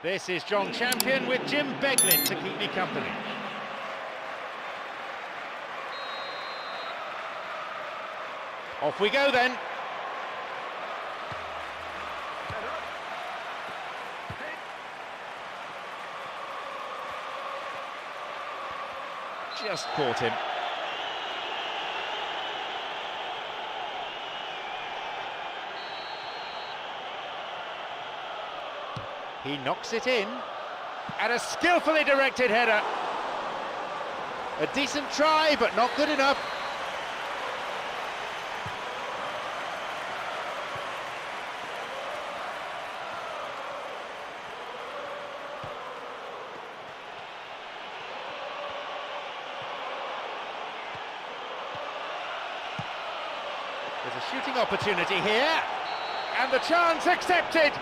This is John Champion with Jim Beglin to keep me company. Off we go then. Just caught him. He knocks it in, and a skillfully directed header. A decent try, but not good enough. There's a shooting opportunity here, and the chance accepted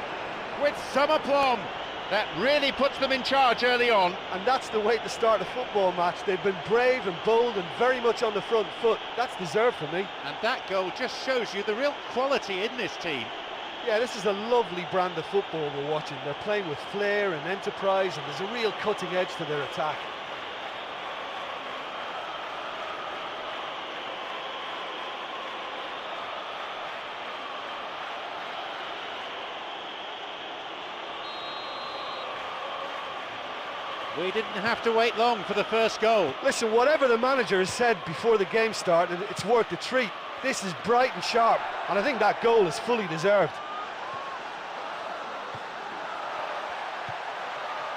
with some aplomb. That really puts them in charge early on. And that's the way to start a football match. They've been brave and bold and very much on the front foot. That's deserved for me. And that goal just shows you the real quality in this team. Yeah, this is a lovely brand of football we're watching. They're playing with flair and enterprise, and there's a real cutting edge to their attack. We didn't have to wait long for the first goal. Listen, whatever the manager has said before the game started, it's worth the treat. This is bright and sharp, and I think that goal is fully deserved.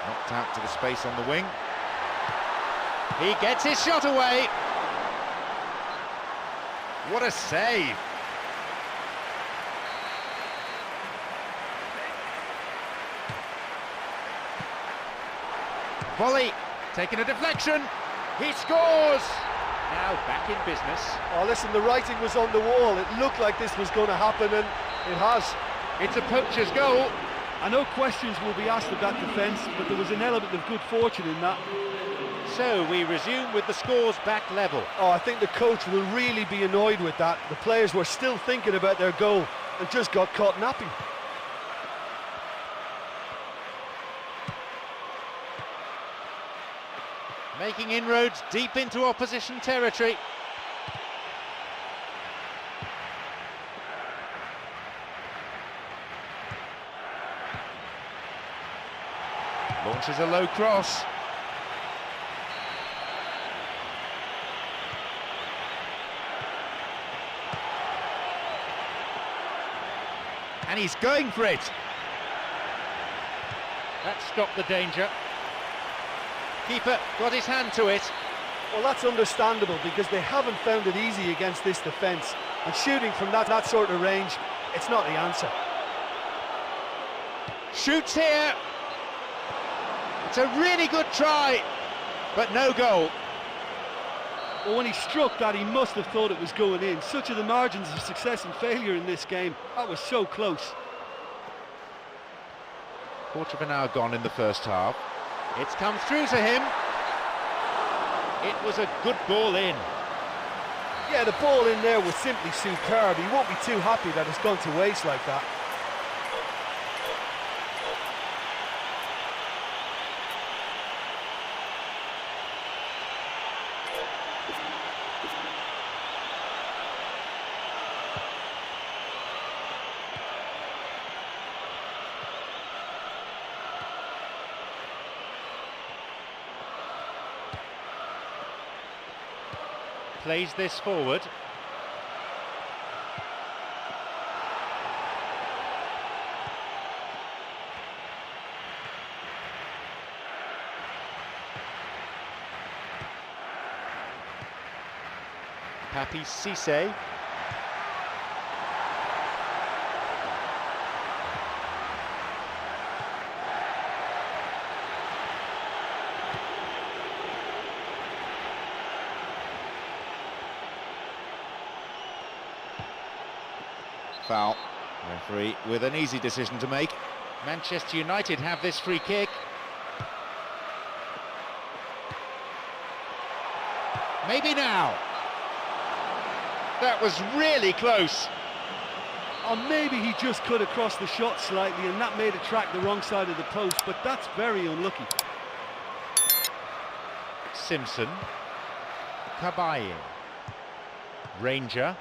Knocked out to the space on the wing. He gets his shot away. What a save. Volley, taking a deflection, he scores! Now back in business. Oh, listen, the writing was on the wall. It looked like this was going to happen, and it has. It's a poacher's goal. I know questions will be asked of that defence, but there was an element of good fortune in that. So we resume with the scores back level. Oh, I think the coach will really be annoyed with that. The players were still thinking about their goal and just got caught napping. Making inroads deep into opposition territory. Launches a low cross. And he's going for it. That stopped the danger. Keeper got his hand to it. Well, that's understandable because they haven't found it easy against this defence. And shooting from that sort of range, it's not the answer. Shoots here. It's a really good try, but no goal. Well, when he struck that, he must have thought it was going in. Such are the margins of success and failure in this game. That was so close. Quarter of an hour gone in the first half. It's come through to him. It was a good ball in. Yeah, the ball in there was simply superb. He won't be too happy that it's gone to waste like that. Plays this forward. Papi Cisse. Foul. Referee with an easy decision to make. Manchester United have this free kick. Maybe now. That was really close. Or maybe he just cut across the shot slightly and that made it track the wrong side of the post, but that's very unlucky. Simpson. Kabaye. Ranger.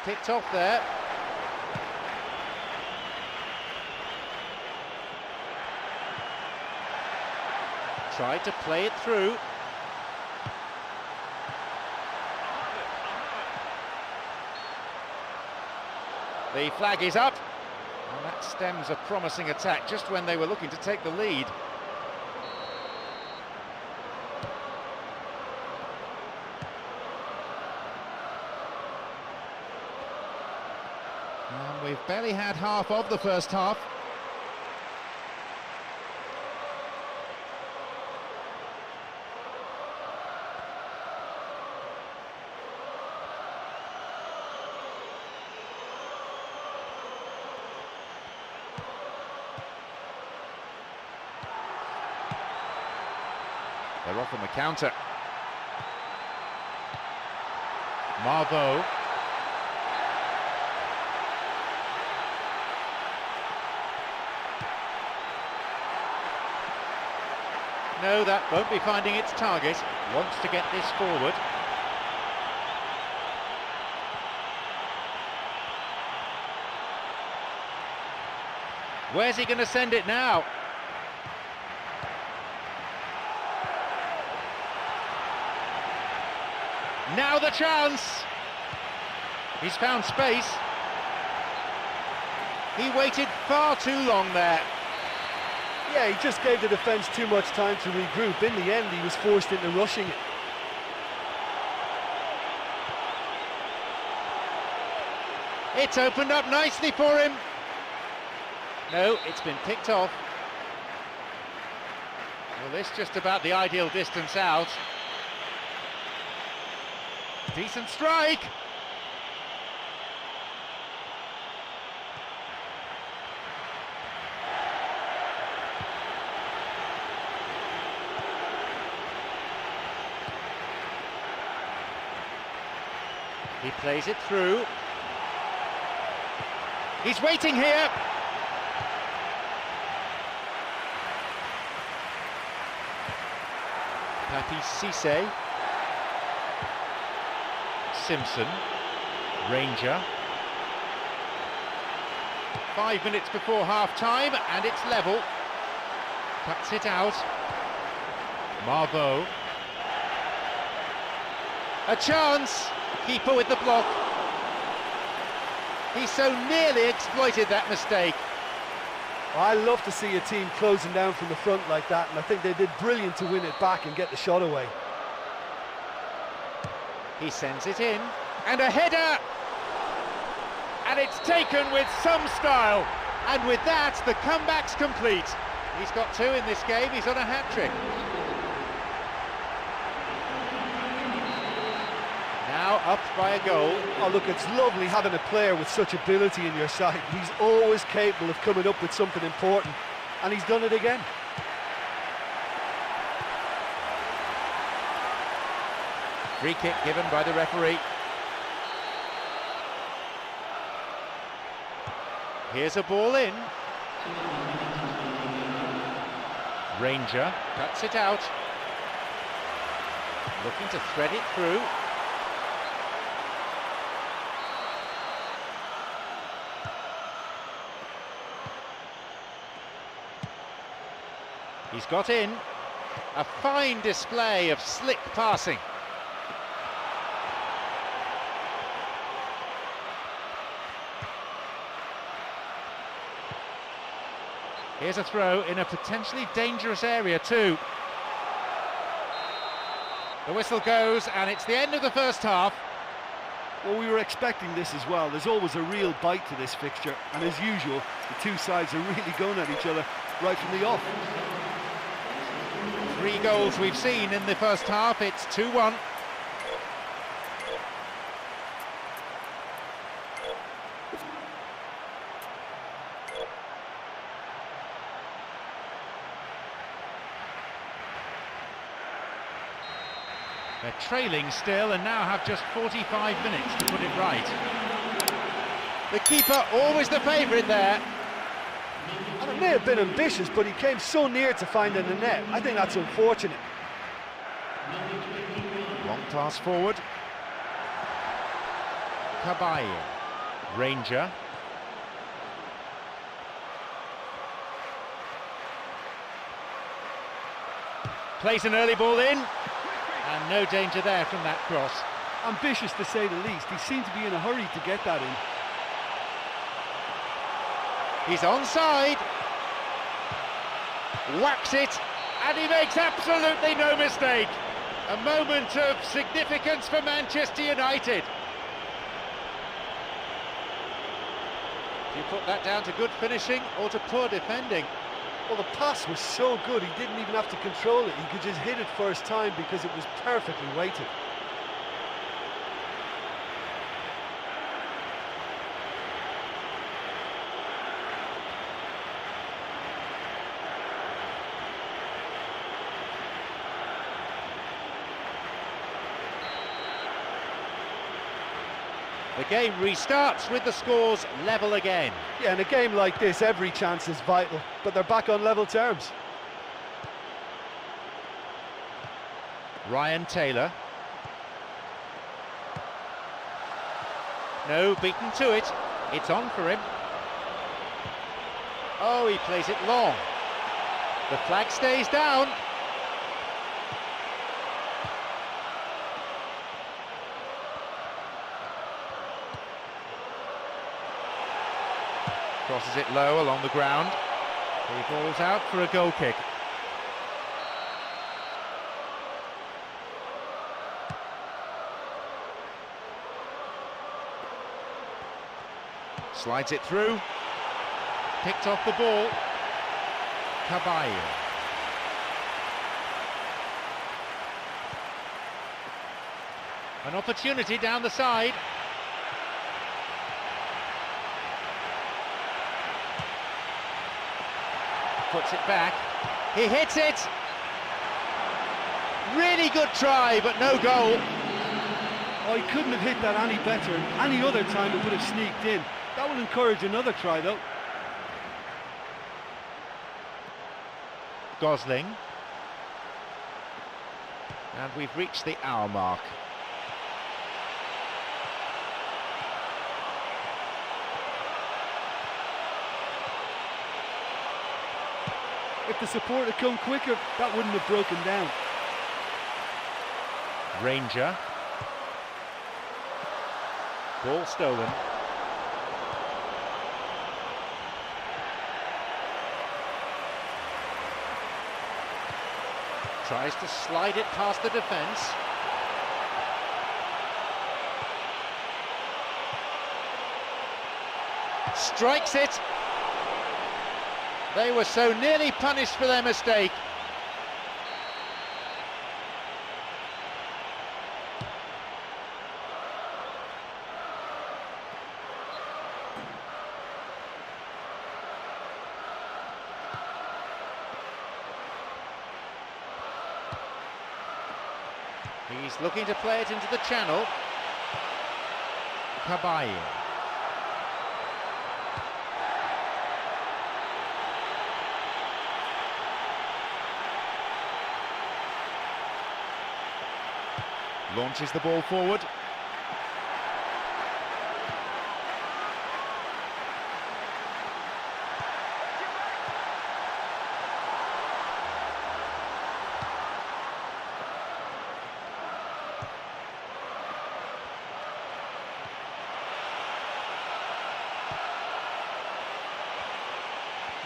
Picked off there. Tried to play it through. The flag is up, and that stems a promising attack just when they were looking to take the lead. And we've barely had half of the first half. They're off on the counter. Marveau. No, that won't be finding its target. Wants to get this forward. Where's he going to send it now? Now the chance! He's found space. He waited far too long there. Yeah, he just gave the defence too much time to regroup. In the end, he was forced into rushing it. It's opened up nicely for him. No, it's been picked off. Well, this just about the ideal distance out. Decent strike. He plays it through. He's waiting here. Papi Cisse. Simpson. Ranger. 5 minutes before half-time, and it's level. Cuts it out. Marveau. A chance. Keeper with the block. He so nearly exploited that mistake. I love to see a team closing down from the front like that, and I think they did brilliant to win it back and get the shot away. He sends it in, and a header! And it's taken with some style. And with that, the comeback's complete. He's got 2 in this game, he's on a hat-trick. Now up by a goal. Oh look, it's lovely having a player with such ability in your side. He's always capable of coming up with something important, and he's done it again. Free kick given by the referee. Here's a ball in. Ranger cuts it out. Looking to thread it through. He's got in. A fine display of slick passing. Here's a throw in a potentially dangerous area too. The whistle goes and it's the end of the first half. Well, we were expecting this as well. There's always a real bite to this fixture, and as usual, the two sides are really going at each other right from the off. 3 goals we've seen in the first half. It's 2-1. They're trailing still and now have just 45 minutes to put it right. The keeper, always the favourite there. And it may have been ambitious, but he came so near to finding the net. I think that's unfortunate. Long pass forward. Caballo. Ranger. Plays an early ball in. And no danger there from that cross. Ambitious to say the least. He seemed to be in a hurry to get that in. He's onside. Whacks it. And he makes absolutely no mistake. A moment of significance for Manchester United. Do you put that down to good finishing or to poor defending? Well, the pass was so good, he didn't even have to control it. He could just hit it first time because it was perfectly weighted. The game restarts with the scores level again. Yeah, in a game like this, every chance is vital, but they're back on level terms. Ryan Taylor. No, beaten to it. It's on for him. Oh, he plays it long. The flag stays down. Crosses it low along the ground. He falls out for a goal kick. Slides it through. Picked off the ball. Caballo. An opportunity down the side. Puts it back. He hits it. Really good try, but no goal. Oh, he couldn't have hit that any better. Any other time it would have sneaked in. That will encourage another try, though. Gosling. And we've reached the hour mark. If the support had come quicker, that wouldn't have broken down. Ranger. Ball stolen. Tries to slide it past the defence. Strikes it. They were so nearly punished for their mistake. He's looking to play it into the channel. Caballo. Launches the ball forward.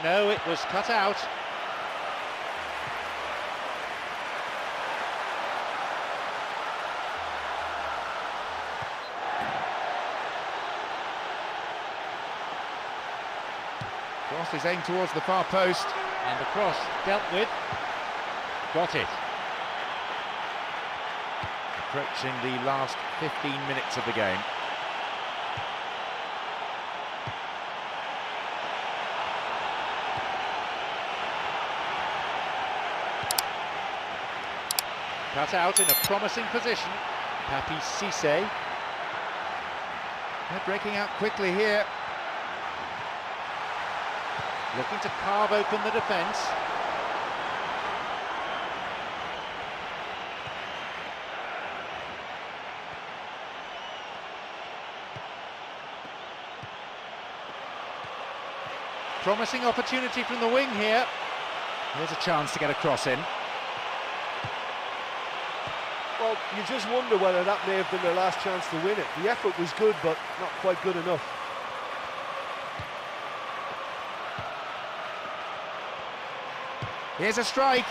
No, it was cut out. Cross is aimed towards the far post, and the cross dealt with. Got it. Approaching the last 15 minutes of the game. Cut out in a promising position. Papi Cissé. They're breaking out quickly here. Looking to carve open the defence. Promising opportunity from the wing here. Here's a chance to get a cross in. Well, you just wonder whether that may have been their last chance to win it. The effort was good, but not quite good enough. Here's a strike.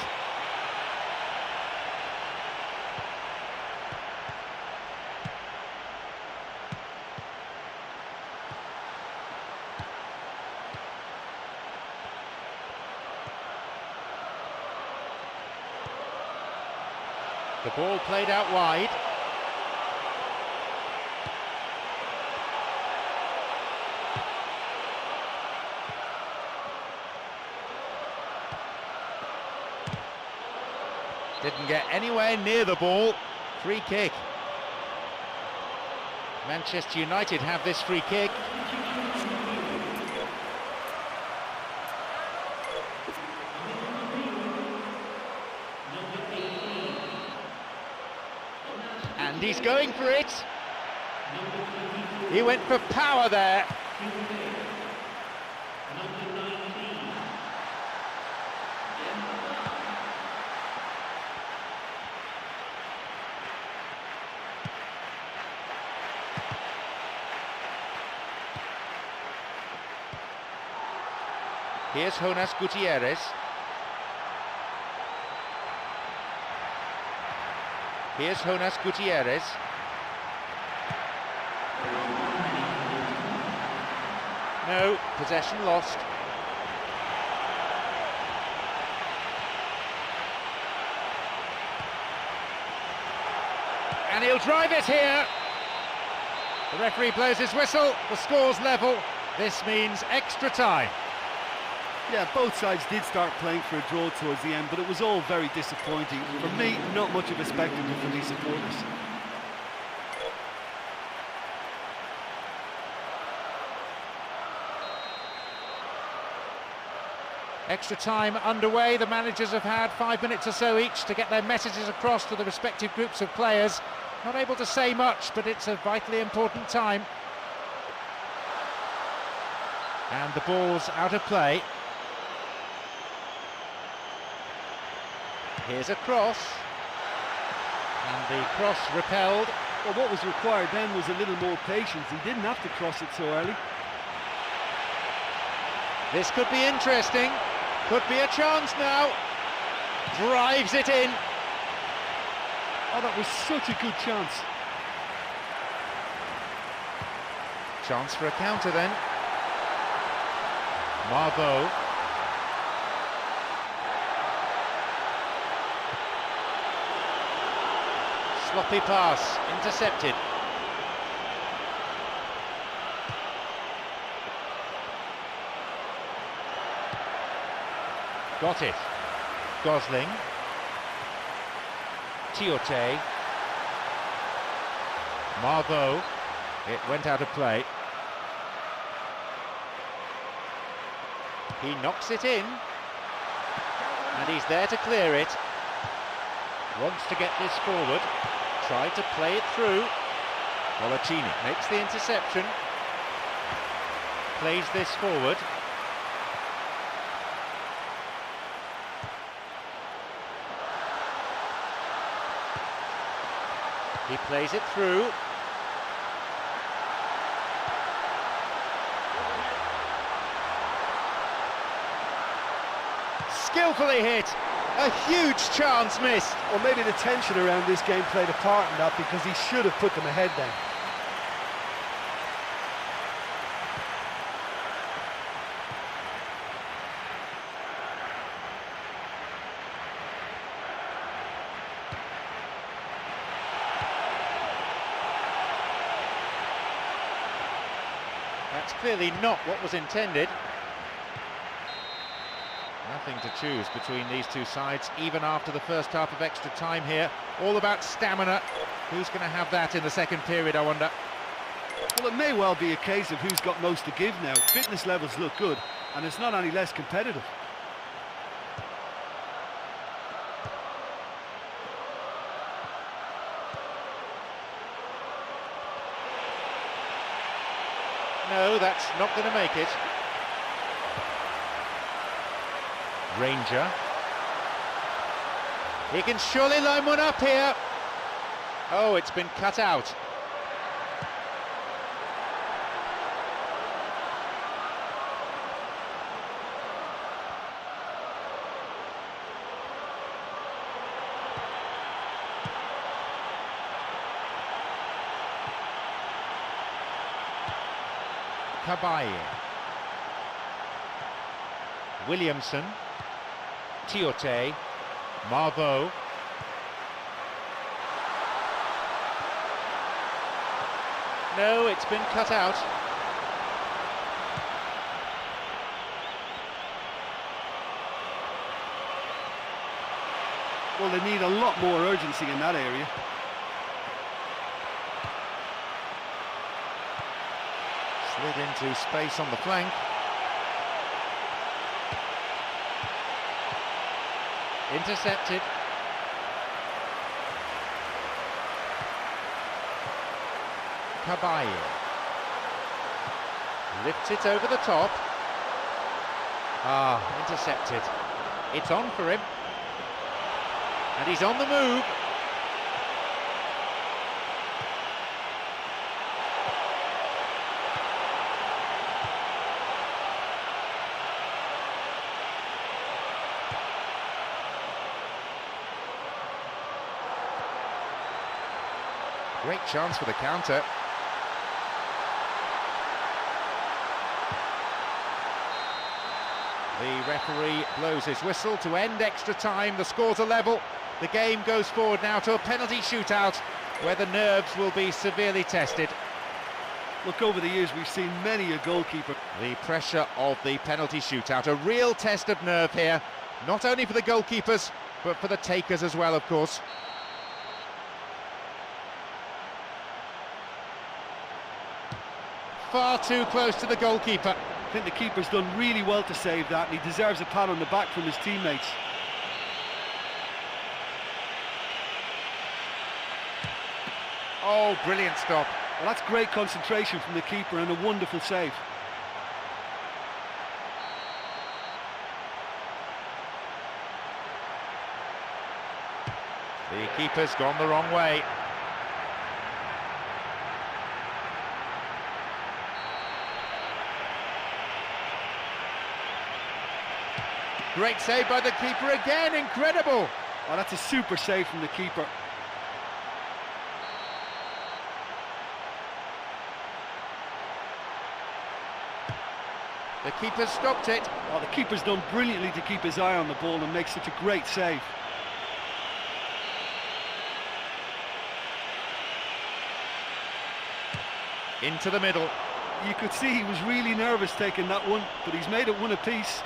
The ball played out wide. Didn't get anywhere near the ball. Free kick. Manchester United have this free kick. And he's going for it. He went for power there. Here's Jonas Gutierrez. Here's Jonas Gutierrez. No, possession lost. And he'll drive it here. The referee blows his whistle, the score's level. This means extra time. Yeah, both sides did start playing for a draw towards the end, but it was all very disappointing. For me, not much of a spectacle for these supporters. Extra time underway. The managers have had 5 minutes or so each to get their messages across to the respective groups of players. Not able to say much, but it's a vitally important time. And the ball's out of play. Here's a cross, and the cross repelled. Well, what was required then was a little more patience. He didn't have to cross it so early. This could be interesting, could be a chance now. Drives it in. Oh, that was such a good chance. Chance for a counter then. Marveau. Sloppy pass, intercepted. Got it. Gosling. Tiote. Marveau. It went out of play. He knocks it in. And he's there to clear it. Wants to get this forward. Tried to play it through. Colaccini makes the interception. Plays this forward. He plays it through. Skillfully hit. A huge chance missed. Well, maybe the tension around this game played a part in that, because he should have put them ahead then. That's clearly not what was intended. nothing to choose between these two sides, even after the first half of extra time here. All about stamina. Who's going to have that in the second period, I wonder? Well, it may well be a case of who's got most to give now. Fitness levels look good, and it's not any less competitive. No, that's not going to make it. Ranger. He can surely line one up here. Oh, it's been cut out. Kabaye. Williamson. Tiote. Marveau. No, it's been cut out. Well, they need a lot more urgency in that area. Slid into space on the flank. Intercepted. Kabaye. Lifts it over the top. Ah, intercepted. It's on for him. And he's on the move. Great chance for the counter. The referee blows his whistle to end extra time. The score's a level. The game goes forward now to a penalty shootout where the nerves will be severely tested. Look, over the years we've seen many a goalkeeper. The pressure of the penalty shootout, a real test of nerve here, not only for the goalkeepers but for the takers as well, of course. Far too close to the goalkeeper. I think the keeper's done really well to save that, and he deserves a pat on the back from his teammates. Oh, brilliant stop. Well, that's great concentration from the keeper and a wonderful save. The keeper's gone the wrong way. Great save by the keeper again, incredible! Oh, that's a super save from the keeper. The keeper stopped it. Oh, the keeper's done brilliantly to keep his eye on the ball and make such a great save. Into the middle. You could see he was really nervous taking that one, but he's made it one apiece.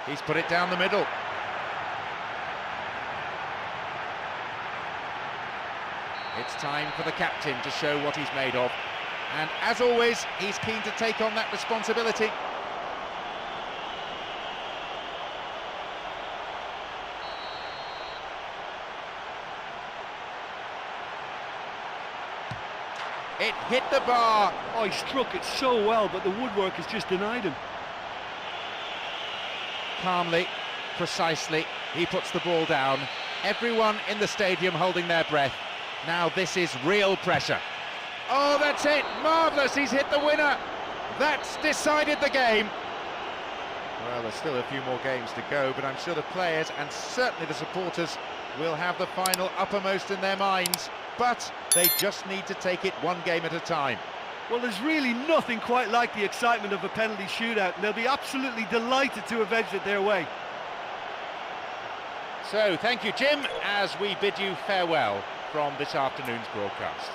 He's put it down the middle. It's time for the captain to show what he's made of. And as always, he's keen to take on that responsibility. It hit the bar. Oh, he struck it so well, but the woodwork has just denied him. Calmly, precisely, he puts the ball down. Everyone in the stadium holding their breath. Now this is real pressure. Oh, that's it! Marvellous, he's hit the winner! That's decided the game. Well, there's still a few more games to go, but I'm sure the players and certainly the supporters will have the final uppermost in their minds. But they just need to take it one game at a time. Well, there's really nothing quite like the excitement of a penalty shootout, and they'll be absolutely delighted to have edged it their way. So, thank you, Jim, as we bid you farewell from this afternoon's broadcast.